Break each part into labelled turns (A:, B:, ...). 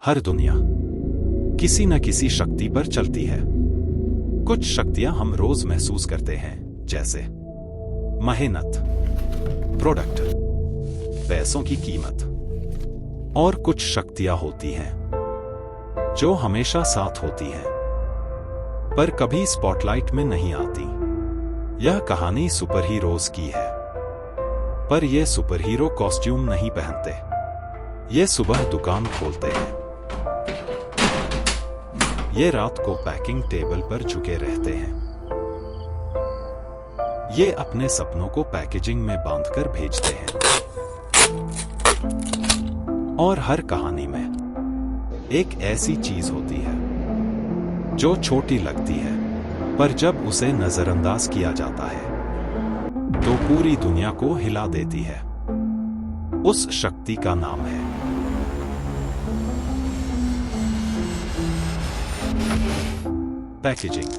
A: हर दुनिया किसी न किसी शक्ति पर चलती है। कुछ शक्तियां हम रोज महसूस करते हैं, जैसे मेहनत, प्रोडक्ट, पैसों की कीमत। और कुछ शक्तियां होती हैं जो हमेशा साथ होती हैं, पर कभी स्पॉटलाइट में नहीं आती। यह कहानी सुपर हीरोज की है, पर ये सुपर हीरो कॉस्ट्यूम नहीं पहनते। ये सुबह दुकान खोलते हैं, ये रात को पैकिंग टेबल पर झुके रहते हैं, ये अपने सपनों को पैकेजिंग में बांधकर भेजते हैं। और हर कहानी में एक ऐसी चीज होती है जो छोटी लगती है, पर जब उसे नजरअंदाज किया जाता है तो पूरी दुनिया को हिला देती है। उस शक्ति का नाम है पैकेजिंग।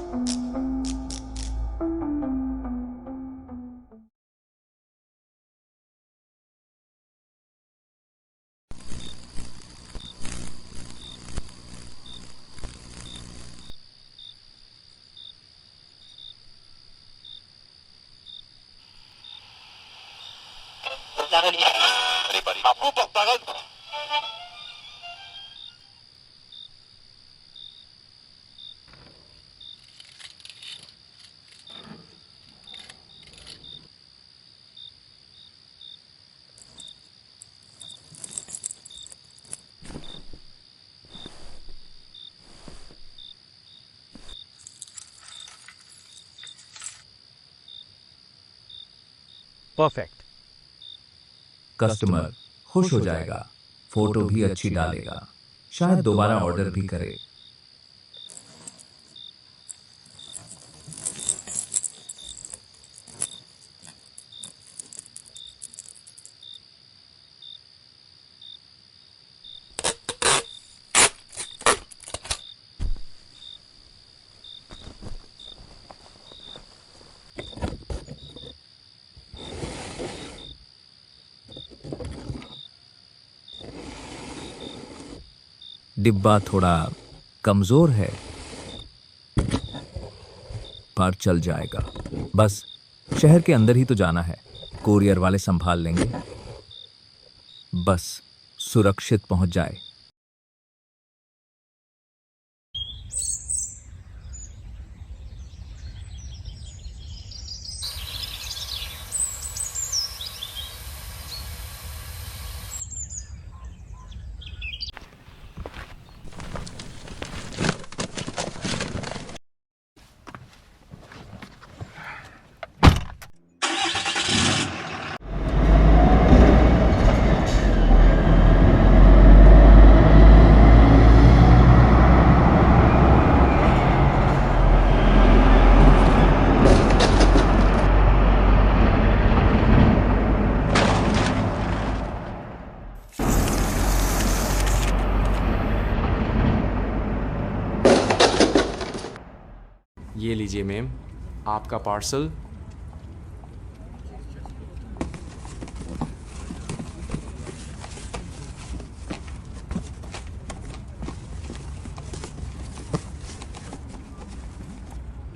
B: परफेक्ट।
C: कस्टमर खुश हो जाएगा, फोटो भी अच्छी डालेगा, शायद दोबारा ऑर्डर भी करे। डिब्बा थोड़ा कमजोर है, पर चल जाएगा। बस शहर के अंदर ही तो जाना है, कोरियर वाले संभाल लेंगे। बस सुरक्षित पहुंच जाए।
B: ये लीजिए मैम, आपका पार्सल।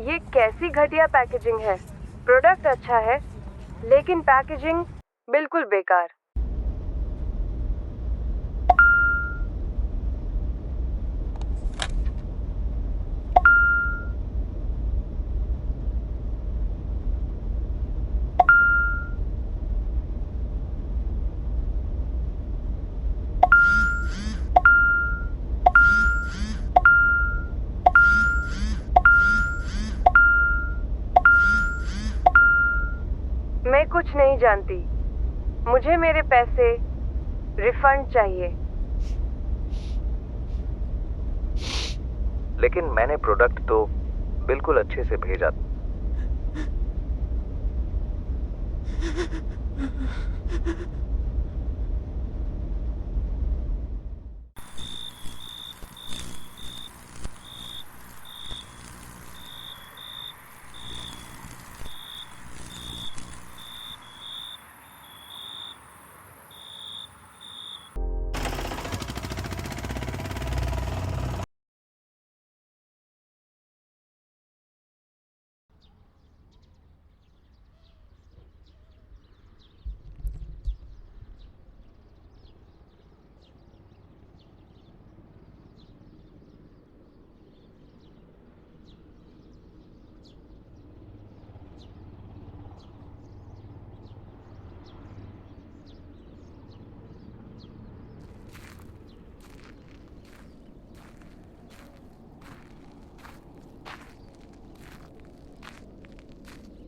D: ये कैसी घटिया पैकेजिंग है। प्रोडक्ट अच्छा है, लेकिन पैकेजिंग बिल्कुल बेकार। मैं कुछ नहीं जानती, मुझे मेरे पैसे रिफंड चाहिए।
C: लेकिन मैंने प्रोडक्ट तो बिल्कुल अच्छे से भेजा।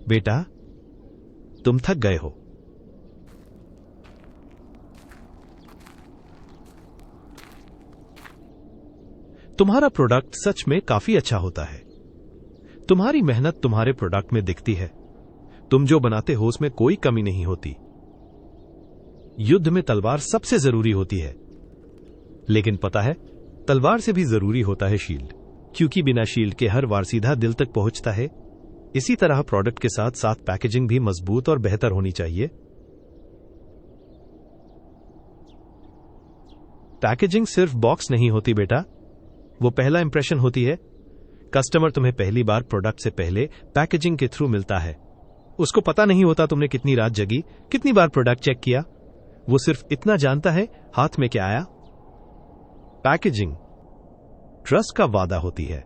E: बेटा, तुम थक गए हो। तुम्हारा प्रोडक्ट सच में काफी अच्छा होता है। तुम्हारी मेहनत तुम्हारे प्रोडक्ट में दिखती है। तुम जो बनाते हो उसमें कोई कमी नहीं होती। युद्ध में तलवार सबसे जरूरी होती है, लेकिन पता है, तलवार से भी जरूरी होता है शील्ड, क्योंकि बिना शील्ड के हर वार सीधा दिल तक पहुंचता है। इसी तरह प्रोडक्ट के साथ साथ पैकेजिंग भी मजबूत और बेहतर होनी चाहिए। पैकेजिंग सिर्फ बॉक्स नहीं होती बेटा, वो पहला इंप्रेशन होती है। कस्टमर तुम्हें पहली बार प्रोडक्ट से पहले पैकेजिंग के थ्रू मिलता है। उसको पता नहीं होता तुमने कितनी रात जगी, कितनी बार प्रोडक्ट चेक किया। वो सिर्फ इतना जानता है हाथ में क्या आया। पैकेजिंग ट्रस्ट का वादा होती है।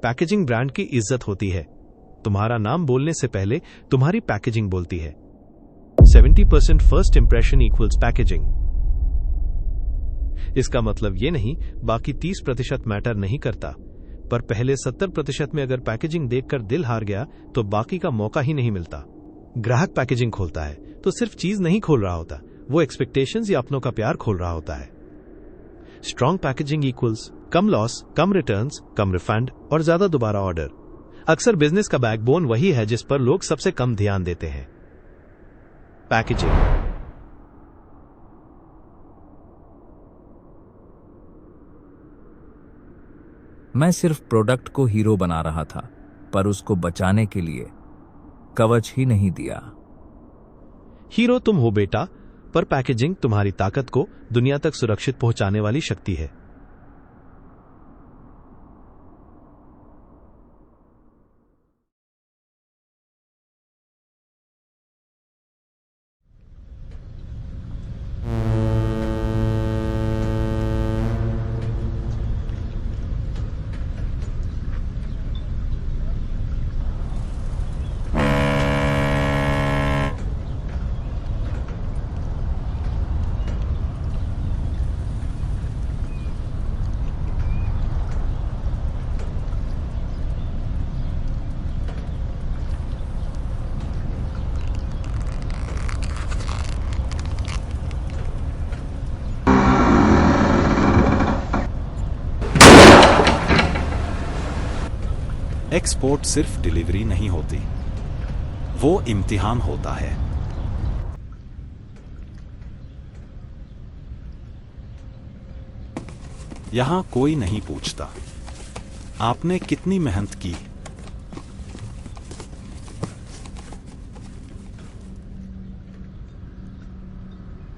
E: पैकेजिंग ब्रांड की इज्जत होती है। तुम्हारा नाम बोलने से पहले तुम्हारी पैकेजिंग बोलती है। 70% फर्स्ट इंप्रेशन इक्वल्स पैकेजिंग। इसका मतलब यह नहीं बाकी 30% मैटर नहीं करता, पर पहले 70% में अगर पैकेजिंग देखकर दिल हार गया तो बाकी का मौका ही नहीं मिलता। ग्राहक पैकेजिंग खोलता है तो सिर्फ चीज नहीं खोल रहा होता, वो एक्सपेक्टेशंस या अपनों का प्यार खोल रहा होता है। स्ट्रॉन्ग पैकेजिंग इक्वल्स कम लॉस, कम रिटर्न्स, कम रिफंड और ज्यादा दोबारा ऑर्डर। अक्सर बिजनेस का बैकबोन वही है जिस पर लोग सबसे कम ध्यान देते हैं, पैकेजिंग।
C: मैं सिर्फ प्रोडक्ट को हीरो बना रहा था, पर उसको बचाने के लिए कवच ही नहीं दिया।
E: हीरो तुम हो बेटा, पर पैकेजिंग तुम्हारी ताकत को दुनिया तक सुरक्षित पहुंचाने वाली शक्ति है।
A: एक्सपोर्ट सिर्फ डिलीवरी नहीं होती, वो इम्तिहान होता है। यहां कोई नहीं पूछता आपने कितनी मेहनत की।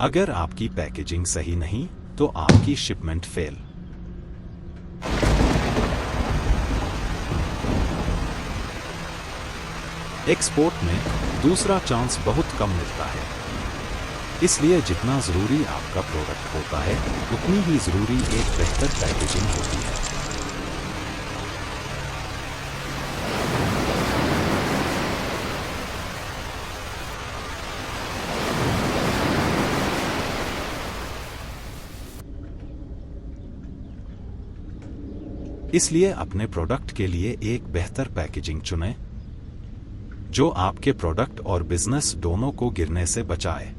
A: अगर आपकी पैकेजिंग सही नहीं तो आपकी शिपमेंट फेल। एक्सपोर्ट में दूसरा चांस बहुत कम मिलता है, इसलिए जितना जरूरी आपका प्रोडक्ट होता है उतनी ही जरूरी एक बेहतर पैकेजिंग होती है। इसलिए अपने प्रोडक्ट के लिए एक बेहतर पैकेजिंग चुनें जो आपके प्रोडक्ट और बिजनेस दोनों को गिरने से बचाए।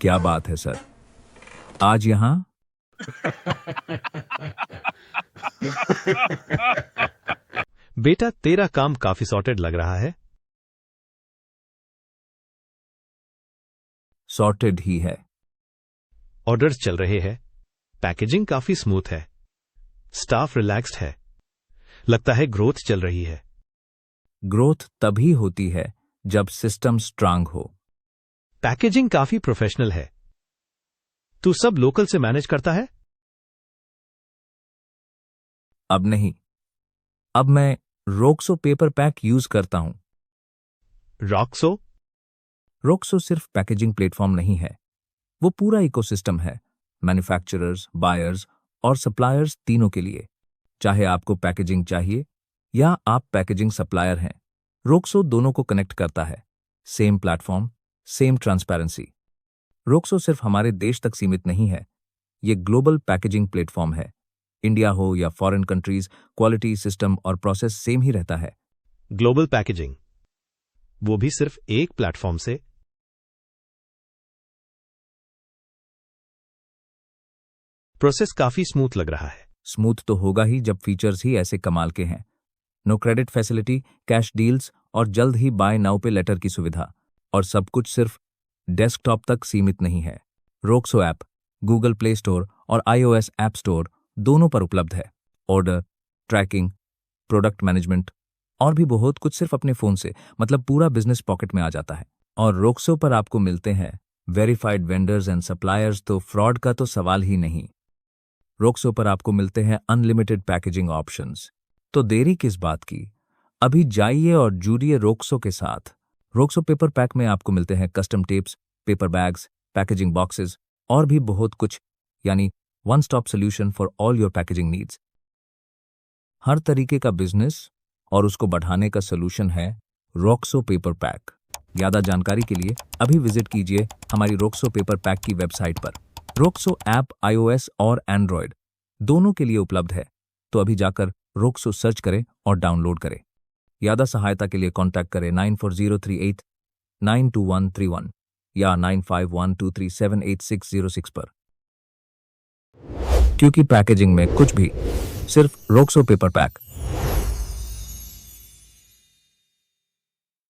C: क्या बात है सर, आज यहाँ
E: बेटा तेरा काम काफी सॉर्टेड लग रहा है।
C: सॉर्टेड ही है।
E: ऑर्डर्स चल रहे हैं, पैकेजिंग काफी स्मूथ है, स्टाफ रिलैक्स्ड है, लगता है ग्रोथ चल रही है।
C: ग्रोथ तभी होती है जब सिस्टम स्ट्रांग हो।
E: पैकेजिंग काफी प्रोफेशनल है। तू सब लोकल से मैनेज करता है?
C: अब नहीं, अब मैं रोक्सो पेपर पैक यूज करता हूं।
E: रॉक्सो?
C: रोक्सो सिर्फ पैकेजिंग प्लेटफॉर्म नहीं है, वो पूरा इकोसिस्टम है, मैन्युफैक्चरर्स, बायर्स और सप्लायर्स तीनों के लिए। चाहे आपको पैकेजिंग चाहिए या आप पैकेजिंग सप्लायर हैं, रोक्सो दोनों को कनेक्ट करता है। Same platform, same transparency. Roxo सिर्फ हमारे देश तक सीमित नहीं है, ये ग्लोबल पैकेजिंग प्लेटफॉर्म है। इंडिया हो या फॉरेन कंट्रीज, क्वालिटी, सिस्टम और प्रोसेस सेम ही रहता है।
E: ग्लोबल पैकेजिंग, वो भी सिर्फ एक प्लेटफॉर्म से। प्रोसेस काफी स्मूथ लग रहा है।
C: स्मूथ तो होगा ही जब फीचर्स ही ऐसे कमाल के हैं। No credit facility, cash deals और जल्द ही बाय नाउ पे लेटर की सुविधा। और सब कुछ सिर्फ डेस्कटॉप तक सीमित नहीं है। रोक्सो ऐप गूगल प्ले स्टोर और iOS ऐप स्टोर दोनों पर उपलब्ध है। ऑर्डर, ट्रैकिंग, प्रोडक्ट मैनेजमेंट और भी बहुत कुछ सिर्फ अपने फोन से, मतलब पूरा बिजनेस पॉकेट में आ जाता है। और रोक्सो पर आपको मिलते हैं वेरीफाइड वेंडर्स एंड सप्लायर्स, तो फ्रॉड का तो सवाल ही नहीं। रोक्सो पर आपको मिलते हैं अनलिमिटेड पैकेजिंग ऑप्शंस। तो देरी किस बात की, अभी जाइए और जुड़िए रोक्सो के साथ। रोक्सो पेपर पैक में आपको मिलते हैं custom tapes, paper bags, packaging boxes और भी बहुत कुछ, यानी one stop solution for all your packaging needs. हर तरीके का बिजनेस और उसको बढ़ाने का सोल्यूशन है रोक्सो पेपर पैक। ज्यादा जानकारी के लिए अभी विजिट कीजिए हमारी रोक्सो पेपर पैक की वेबसाइट पर। रोक्सो ऐप iOS और एंड्रॉयड दोनों के लिए उपलब्ध है, तो अभी जाकर रोक्सो सर्च करें और डाउनलोड करें। ज्यादा सहायता के लिए कॉन्टैक्ट करें 9403892131 या 9512378606 पर। क्योंकि पैकेजिंग में कुछ भी, सिर्फ रोक्सो पेपर पैक।